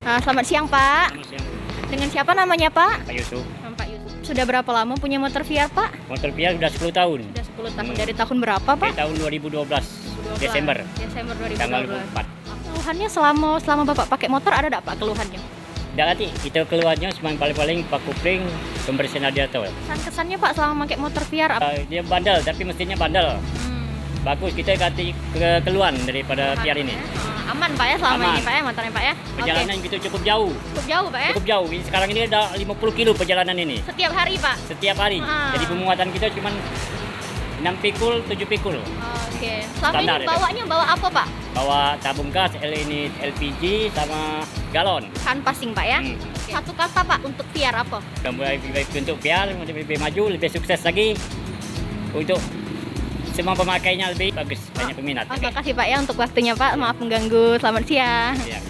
Selamat siang Pak. Selamat siang, Bu. Dengan siapa namanya Pak? Pak Yusuf. Pak Yusuf. Sudah berapa lama punya motor VR Pak? Motor Pia sudah 10 tahun. Sudah 10 tahun. Dari tahun berapa Pak? Dari tahun 2012, Desember. Desember Tanggal 2012. 24. Keluhannya selama Bapak pakai motor ada enggak Pak keluhannya? Tidak nanti, itu keluarnya cuma paling-paling pak kupling, pembersihan radiator. Kesannya Pak selama pakai motor VR apa? Dia bandel, tapi mestinya bandel. Bagus, kita ganti keluhan daripada PR ini. Aman Pak ya selama Aman. ini Pak ya motornya Pak ya? Perjalanan gitu cukup jauh. Cukup jauh Pak ya? Cukup jauh. Sekarang ini ada 50 kilo perjalanan ini. Setiap hari Pak? Setiap hari. Jadi pemuatan kita cuma 6 pikul, 7 pikul. Oke. Selama Standar ini itu. bawanya bawa apa Pak? Bawa tabung gas, ini LPG sama galon. Kan passing Pak ya? Oke. Satu kata Pak untuk VR apa? Udah mulai lebih baik untuk PR, lebih maju, lebih sukses lagi. Untuk semua pemakainya lebih bagus, banyak peminat. Terima kasih Pak ya untuk waktunya Pak. Maaf mengganggu. Selamat siang. Ya.